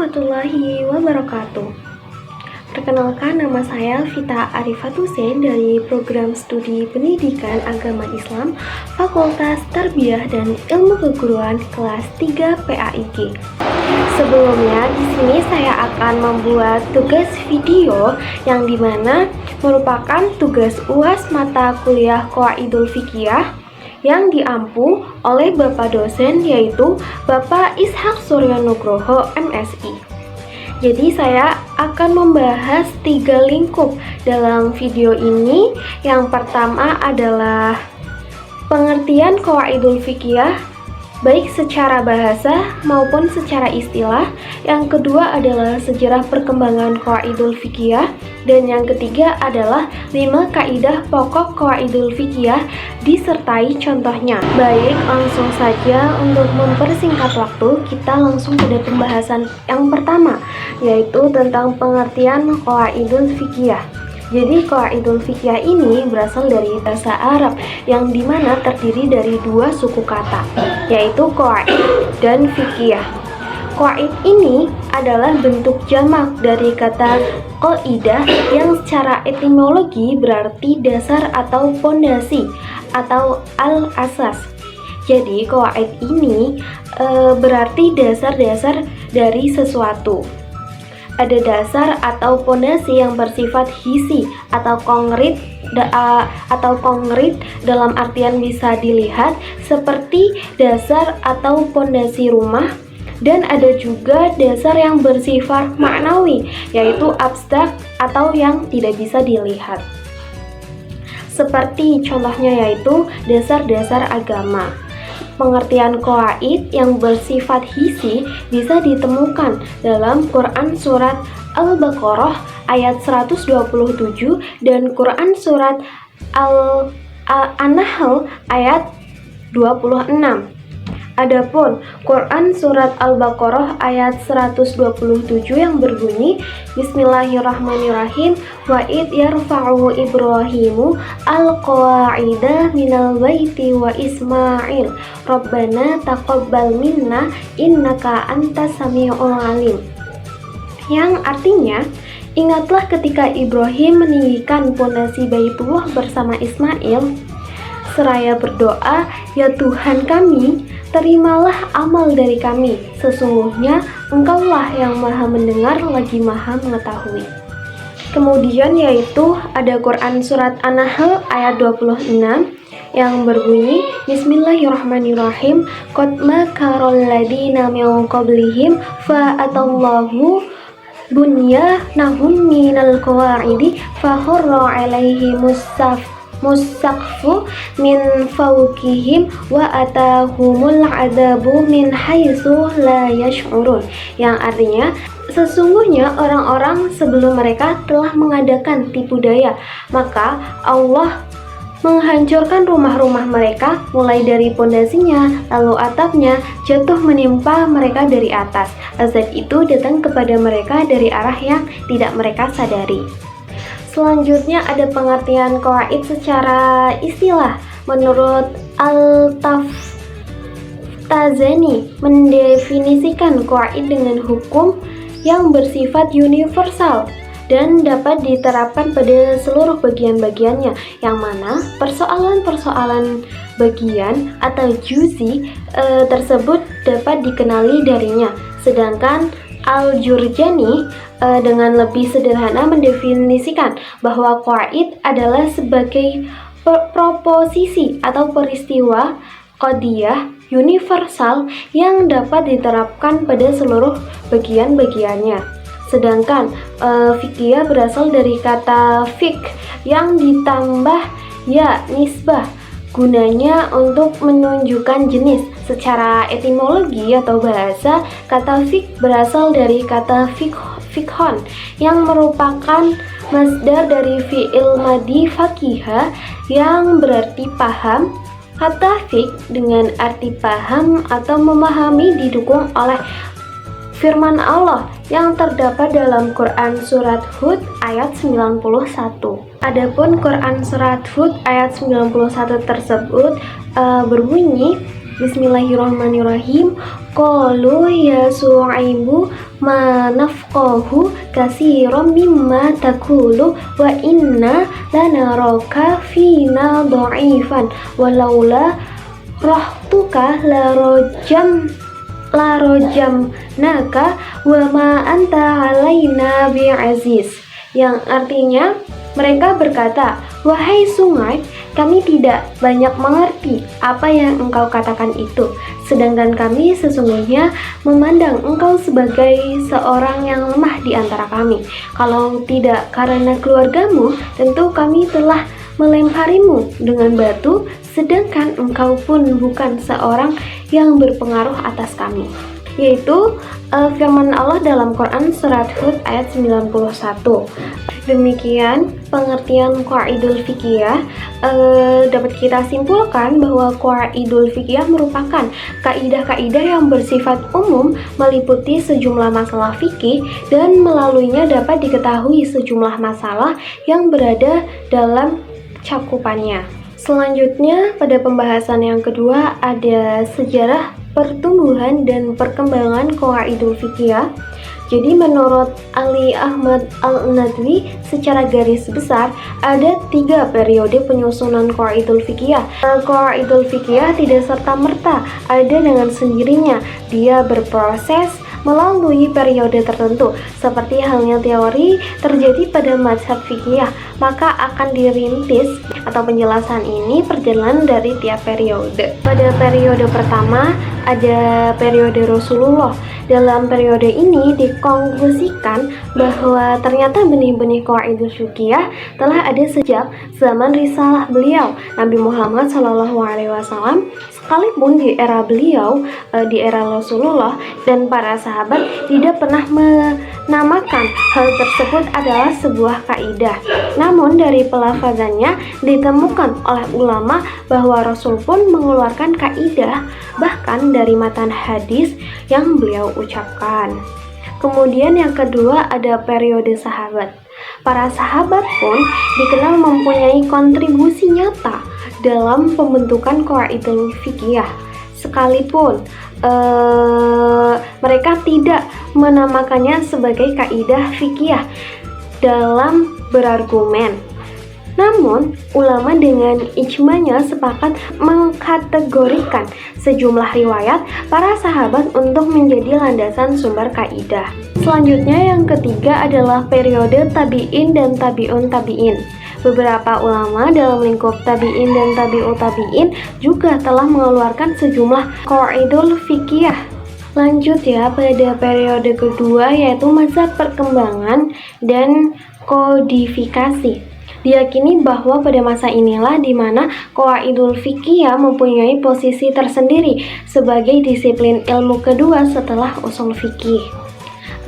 warahmatullahi wabarakatuh. Perkenalkan, nama saya Vita Arifat Hussein dari Program Studi Pendidikan Agama Islam Fakultas Tarbiyah dan Ilmu Keguruan kelas 3 PAIG. Sebelumnya, di sini saya akan membuat tugas video yang dimana merupakan tugas UAS mata kuliah Qawaidul Fiqhiyah yang diampu oleh Bapak dosen, yaitu Bapak Ishak Suryonugroho MSI. Jadi saya akan membahas 3 lingkup dalam video ini. Yang pertama adalah pengertian Qawaidul Fiqhiyah baik secara bahasa maupun secara istilah. Yang kedua adalah sejarah perkembangan Qawaidul Fiqhiyah. Dan yang ketiga adalah 5 kaidah pokok Qawaidul Fiqhiyah disertai contohnya. Baik, langsung saja untuk mempersingkat waktu, kita langsung pada pembahasan yang pertama, yaitu tentang pengertian Qawaidul Fiqhiyah. Jadi Qawaidul Fiqhiyah ini berasal dari bahasa Arab yang dimana terdiri dari 2 suku kata, yaitu qawaid dan fiqhiyah. Qawaid ini adalah bentuk jamak dari kata qaidah yang secara etimologi berarti dasar atau pondasi atau al-asas. Jadi qawaid ini berarti dasar-dasar dari sesuatu. Ada dasar atau pondasi yang bersifat hisi atau konkret dalam artian bisa dilihat seperti dasar atau pondasi rumah. Dan ada juga dasar yang bersifat maknawi, yaitu abstrak atau yang tidak bisa dilihat. Seperti contohnya yaitu dasar-dasar agama. Pengertian qawaid yang bersifat hisi bisa ditemukan dalam Quran Surat Al-Baqarah ayat 127 dan Quran Surat An-Nahl ayat 26. Adapun Quran Surat Al-Baqarah ayat 127 yang berbunyi Bismillahirrahmanirrahim, wa id yarfa'u Ibrahimu al-qawa'ida minal baiti wa Ismail Rabbana taqabbal minna innaka antas sami'ul alim. Yang artinya, ingatlah ketika Ibrahim meninggikan pondasi Baitullah bersama Ismail, seraya berdoa, ya Tuhan kami, terimalah amal dari kami, sesungguhnya Engkaulah yang maha mendengar lagi maha mengetahui. Kemudian yaitu ada Quran Surat An-Nahl ayat 26 yang berbunyi Bismillahirrahmanirrahim, qad makarul ladina min qablihim fa atallahu bunyanahum minal qawaidi fa kharra alaihi musaqfu min fawqihim wa atahumul adabu min haitsu la yash'urun. Yang artinya, sesungguhnya orang-orang sebelum mereka telah mengadakan tipu daya, maka Allah menghancurkan rumah-rumah mereka mulai dari pondasinya, lalu atapnya jatuh menimpa mereka dari atas. Azab itu datang kepada mereka dari arah yang tidak mereka sadari. Selanjutnya ada pengertian qawaid secara istilah. Menurut Al-Taftazani mendefinisikan qawaid dengan hukum yang bersifat universal dan dapat diterapkan pada seluruh bagian-bagiannya, yang mana persoalan-persoalan bagian atau juzi tersebut dapat dikenali darinya. Sedangkan Al-Jurjani dengan lebih sederhana mendefinisikan bahwa qawaid adalah sebagai proposisi atau peristiwa qadiyah universal yang dapat diterapkan pada seluruh bagian-bagiannya. Sedangkan fiqhiyah berasal dari kata fiqh yang ditambah ya nisbah, gunanya untuk menunjukkan jenis. Secara etimologi atau bahasa, kata fiqh berasal dari kata fiqhon yang merupakan masdar dari fi'il madi faqiha yang berarti paham. Kata fiqh dengan arti paham atau memahami didukung oleh firman Allah yang terdapat dalam Quran Surat Hud ayat 91. Adapun Quran Surat Hud ayat 91 tersebut berbunyi Bismillahirrahmanirrahim. Qalu ya Su'aibu ma nafqahu katsiran mimma taqulu wa inna lanaraka fina dha'ifan walaula rahtuka la rojamnaka wa ma anta alaina bi'aziz, yang artinya mereka berkata, wahai sungai, kami tidak banyak mengerti apa yang engkau katakan itu, sedangkan kami sesungguhnya memandang engkau sebagai seorang yang lemah di antara kami. Kalau tidak karena keluargamu, tentu kami telah melemparimu dengan batu, sedangkan engkau pun bukan seorang yang berpengaruh atas kami. Yaitu firman Allah dalam Quran surat Hud ayat 91. Demikian pengertian qaidul fiqhiyah. Dapat kita simpulkan bahwa qaidul fiqhiyah merupakan kaidah-kaidah yang bersifat umum meliputi sejumlah masalah fikih dan melaluinya dapat diketahui sejumlah masalah yang berada dalam cakupannya. Selanjutnya pada pembahasan yang kedua ada sejarah pertumbuhan dan perkembangan qaidul fiqhiyah. Jadi menurut Ali Ahmad Al-Nadwi, secara garis besar ada 3 periode penyusunan qaidul fiqhiyah. Qaidul fiqhiyah tidak serta-merta ada dengan sendirinya, dia berproses melalui periode tertentu. Seperti halnya teori terjadi pada mazhab fiqhiyah, maka akan dirintis atau penjelasan ini perjalanan dari tiap periode. Pada periode pertama ada periode Rasulullah. Dalam periode ini dikonklusikan bahwa ternyata benih-benih qaidul fiqhiyah telah ada sejak zaman risalah beliau Nabi Muhammad SAW. Sekalipun di era beliau, di era Rasulullah dan para sahabat tidak pernah menamakan hal tersebut adalah sebuah kaidah. Namun dari pelafazannya ditemukan oleh ulama bahwa Rasul pun mengeluarkan kaidah bahkan dari matan hadis yang beliau ucapkan. Kemudian yang kedua ada periode sahabat. Para sahabat pun dikenal mempunyai kontribusi nyata dalam pembentukan qaidul fiqhiyah. Sekalipun mereka tidak menamakannya sebagai kaidah fikih dalam berargumen. Namun, ulama dengan ijmanya sepakat mengkategorikan sejumlah riwayat para sahabat untuk menjadi landasan sumber kaidah. Selanjutnya yang ketiga adalah periode tabi'in dan tabi'un tabi'in. Beberapa ulama dalam lingkup tabi'in dan tabi'ut tabi'in juga telah mengeluarkan sejumlah qaidul fiqhiyah. Lanjut ya pada periode kedua yaitu masa perkembangan dan kodifikasi. Diyakini bahwa pada masa inilah di mana qaidul fiqhiyah mempunyai posisi tersendiri sebagai disiplin ilmu kedua setelah usul fikih.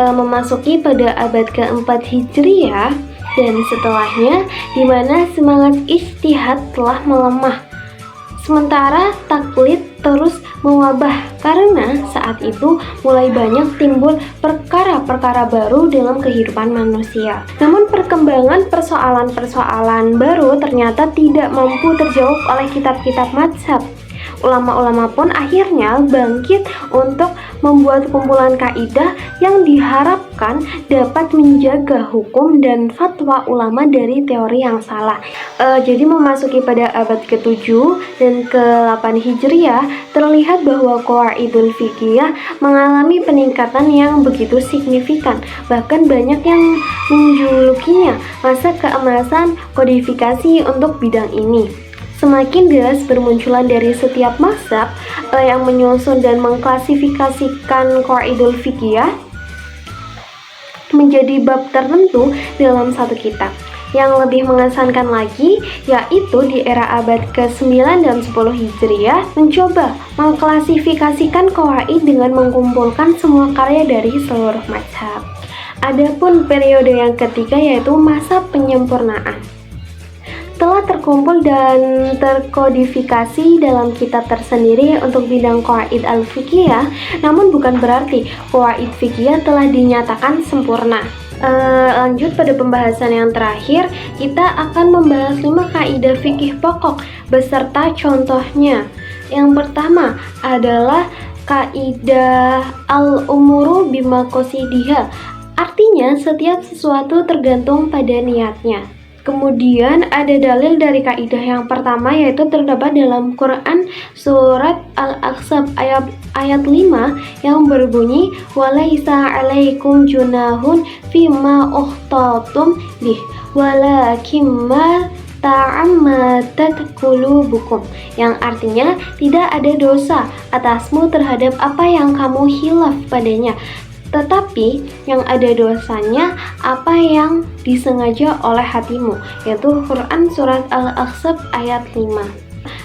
Memasuki pada abad keempat Hijriah dan setelahnya di mana semangat ijtihad telah melemah. Sementara taklid terus mewabah karena saat itu mulai banyak timbul perkara-perkara baru dalam kehidupan manusia. Namun perkembangan persoalan-persoalan baru ternyata tidak mampu terjawab oleh kitab-kitab mazhab. Ulama-ulama pun akhirnya bangkit untuk membuat kumpulan kaidah yang diharapkan dapat menjaga hukum dan fatwa ulama dari teori yang salah. Jadi memasuki pada abad ke-7 dan ke-8 Hijriah terlihat bahwa qaidul fiqhiyah mengalami peningkatan yang begitu signifikan. Bahkan banyak yang menjulukinya masa keemasan kodifikasi untuk bidang ini. Semakin deras bermunculan dari setiap mazhab yang menyusun dan mengklasifikasikan qaidul fiqhiyah menjadi bab tertentu dalam satu kitab. Yang lebih mengesankan lagi yaitu di era abad ke-9 dan 10 Hijriah mencoba mengklasifikasikan qawaid dengan mengumpulkan semua karya dari seluruh mazhab. Adapun periode yang ketiga yaitu masa penyempurnaan. Telah terkumpul dan terkodifikasi dalam kitab tersendiri untuk bidang qaid al-fiqhiyah, namun bukan berarti qaid fiqhiyah telah dinyatakan sempurna. Lanjut pada pembahasan yang terakhir, kita akan membahas 5 kaidah fikih pokok beserta contohnya. Yang pertama adalah kaidah al-umuru bimaqasidiha. Artinya setiap sesuatu tergantung pada niatnya. Kemudian ada dalil dari kaidah yang pertama, yaitu terdapat dalam Quran surat Al-Ahzab ayat 5 yang berbunyi walaisa 'alaikum junahun fima ukhtatum bih walakin ma ta'ammadat qulubukum, yang artinya tidak ada dosa atasmu terhadap apa yang kamu hilaf padanya, tetapi yang ada dosanya apa yang disengaja oleh hatimu, yaitu Quran surat Al-Ahzab ayat 5.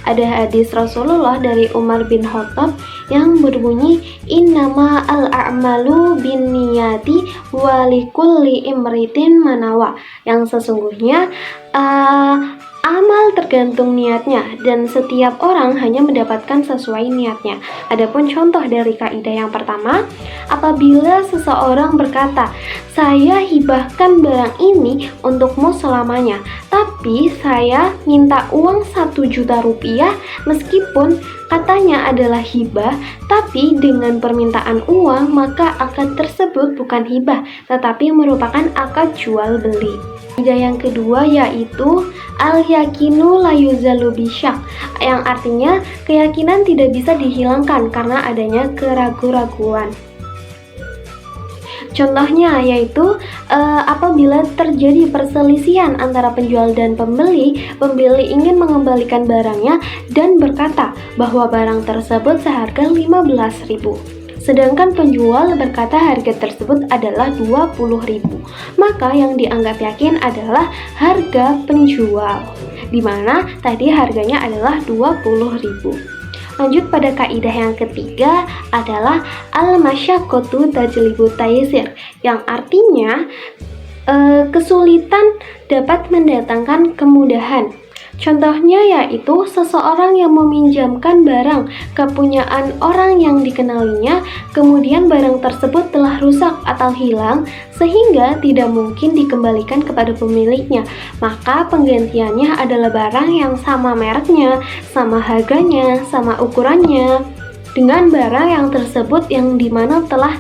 Ada hadis Rasulullah dari Umar bin Khattab yang berbunyi innama al-a'malu binniyati walikulli imritin manawa, yang sesungguhnya amal tergantung niatnya dan setiap orang hanya mendapatkan sesuai niatnya. Adapun contoh dari kaidah yang pertama, apabila seseorang berkata, saya hibahkan barang ini untukmu selamanya, tapi saya minta uang 1 juta rupiah, meskipun katanya adalah hibah, tapi dengan permintaan uang, maka akad tersebut bukan hibah, tetapi merupakan akad jual beli. Kaidah yang kedua yaitu al-yakinu la yuzalu bisyak, yang artinya keyakinan tidak bisa dihilangkan karena adanya keraguan-raguan. Contohnya yaitu apabila terjadi perselisihan antara penjual dan pembeli ingin mengembalikan barangnya dan berkata bahwa barang tersebut seharga 15.000. Sedangkan penjual berkata harga tersebut adalah 20.000. Maka yang dianggap yakin adalah harga penjual, di mana tadi harganya adalah 20.000. Lanjut pada kaidah yang ketiga adalah al-masyaqqatu tajlibu taysir, yang artinya kesulitan dapat mendatangkan kemudahan. Contohnya yaitu seseorang yang meminjamkan barang kepunyaan orang yang dikenalinya, kemudian barang tersebut telah rusak atau hilang sehingga tidak mungkin dikembalikan kepada pemiliknya. Maka penggantiannya adalah barang yang sama mereknya, sama harganya, sama ukurannya dengan barang yang tersebut yang dimana telah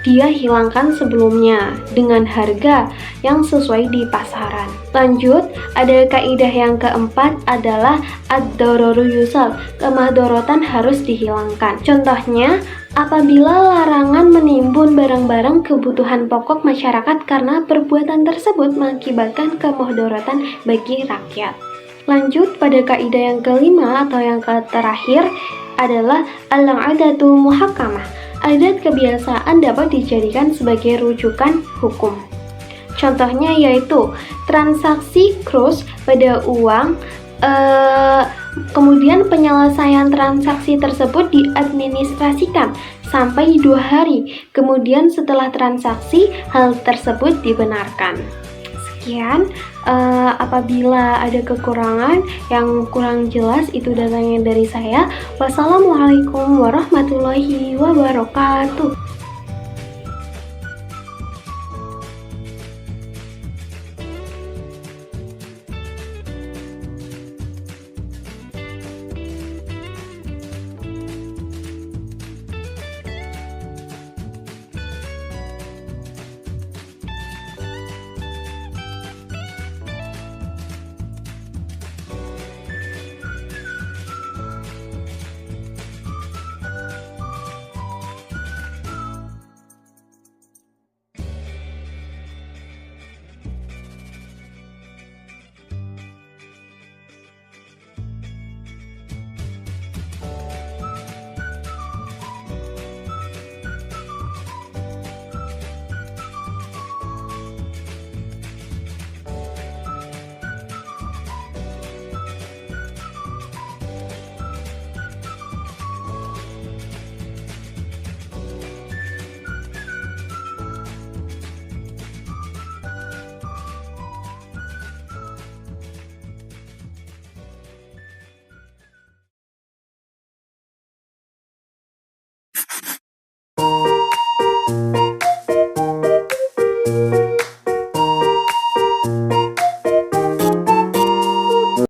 dia hilangkan sebelumnya dengan harga yang sesuai di pasaran. Lanjut, ada kaidah yang keempat adalah ad-dararu yusal, kemahdaratan harus dihilangkan. Contohnya, apabila larangan menimbun barang-barang kebutuhan pokok masyarakat karena perbuatan tersebut mengakibatkan kemahdaratan bagi rakyat. Lanjut pada kaidah yang kelima atau yang terakhir adalah al-'adatu muhakkamah. Adat kebiasaan dapat dijadikan sebagai rujukan hukum. Contohnya yaitu transaksi cross pada uang, kemudian penyelesaian transaksi tersebut diadministrasikan sampai 2 hari, kemudian setelah transaksi hal tersebut dibenarkan. Sekian, apabila ada kekurangan yang kurang jelas itu datangnya dari saya. Wassalamualaikum warahmatullahi wabarakatuh.